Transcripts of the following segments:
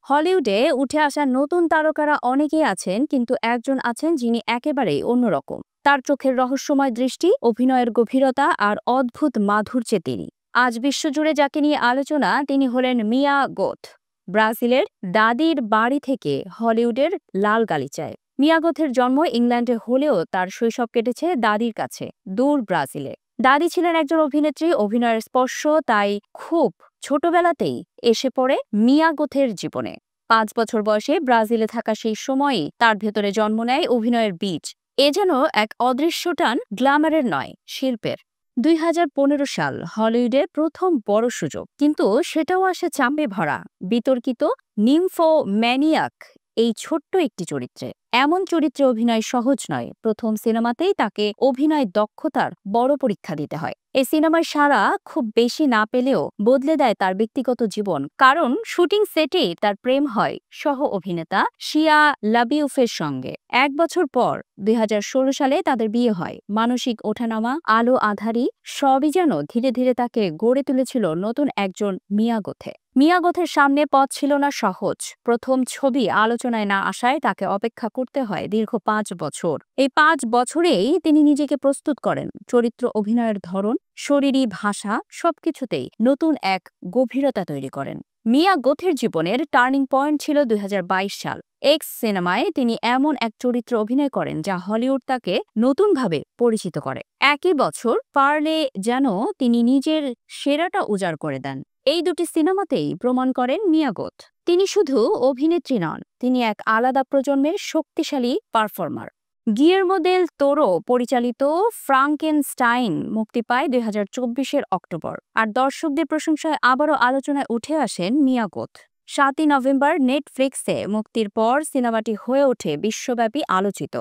হলিউডে উঠে আসা নতুন তারকারা অনেকেই আছেন, কিন্তু একজন আছেন যিনি একেবারেই অন্যরকম। তার চোখের রহস্যময় দৃষ্টি, অভিনয়ের গভীরতা আর অদ্ভুত মাধুর্যে তিনি আজ বিশ্বজুড়ে যাকে নিয়ে আলোচনা, তিনি হলেন মিয়া গোথ। ব্রাজিলের দাদির বাড়ি থেকে হলিউডের লাল গালিচায় মিয়া গোথের জন্ম ইংল্যান্ডে হলেও তার শৈশব কেটেছে দাদির কাছে, দূর ব্রাজিলে। দাদি ছিলেন একজন অভিনেত্রী, অভিনয়ের স্পর্শ তাই খুব ছোটবেলাতেই এসে পড়ে মিয়া গোথের জীবনে। 5 বছর বয়সে ব্রাজিলে থাকা সেই সময়েই তার ভেতরে জন্ম নেয় অভিনয়ের বীজ। এ যেন এক অদৃশ্য টান, গ্ল্যামারের নয়, শিল্পের। 2015 সাল হলিউডের প্রথম বড় সুযোগ, কিন্তু সেটাও আসে চাপে ভরা, বিতর্কিত নিম্ফোম্যানিয়াক এই ছোট্ট একটি চরিত্রে। এমন চরিত্রে অভিনয় সহজ নয়। প্রথম সিনেমাতেই তাকে অভিনয় দক্ষতার বড় পরীক্ষা দিতে হয়। এই সিনেমার সাড়া খুব বেশি না পেলেও বদলে দেয় তার ব্যক্তিগত জীবন, কারণ শুটিং সেটেই তার প্রেম হয় সহ অভিনেতা শিয়া লাবিউফের সঙ্গে। 1 বছর পর 2016 সালে তাদের বিয়ে হয়। মানসিক ওঠানামা, আলো আঁধারি সবই যেন ধীরে ধীরে তাকে গড়ে তুলেছিল নতুন একজন মিয়া গোথে। মিয়া গোথের সামনে পথ ছিল না সহজ। প্রথম ছবি আলোচনায় না আসায় তাকে অপেক্ষা করতে হয় দীর্ঘ 5 বছর। এই 5 বছরেই তিনি নিজেকে প্রস্তুত করেন। চরিত্র, অভিনয়ের ধরন, শরীরী ভাষা সবকিছুতেই নতুন এক গভীরতা তৈরি করেন। মিয়া গোথের জীবনের টার্নিং পয়েন্ট ছিল 2022 সাল। এক্স সিনেমায় তিনি এমন এক চরিত্র অভিনয় করেন যা হলিউড তাকে নতুনভাবে পরিচিত করে। একই বছর পার্লে যেন তিনি নিজের সেরাটা উজাড় করে দেন। এই দুটি সিনেমাতেই প্রমাণ করেন মিয়া গোথ তিনি শুধু অভিনেত্রী নন, তিনি এক আলাদা প্রজন্মের শক্তিশালী পারফর্মার। গিয়ের্মো দেল তোরো পরিচালিত ফ্রাঙ্কেনস্টাইন মুক্তি পায় 2024 অক্টোবর, আর দর্শকদের প্রশংসায় আবারও আলোচনায় উঠে আসেন মিয়া গোথ। 7 নভেম্বর নেটফ্লিক্সে মুক্তির পর সিনেমাটি হয়ে ওঠে বিশ্বব্যাপী আলোচিত।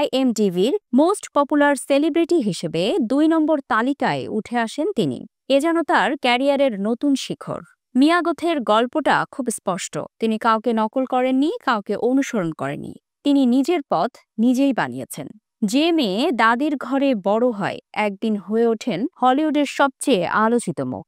IMDb'র মোস্ট পপুলার সেলিব্রিটি হিসেবে 2 নম্বর তালিকায় উঠে আসেন তিনি। এ যেন তার ক্যারিয়ারের নতুন শিখর। মিয়া গোথের গল্পটা খুব স্পষ্ট। তিনি কাউকে নকল করেননি, কাউকে অনুসরণ করেননি। তিনি নিজের পথ নিজেই বানিয়েছেন। যে মেয়ে দাদির ঘরে বড় হয়, একদিন হয়ে ওঠেন হলিউডের সবচেয়ে আলোচিত মুখ।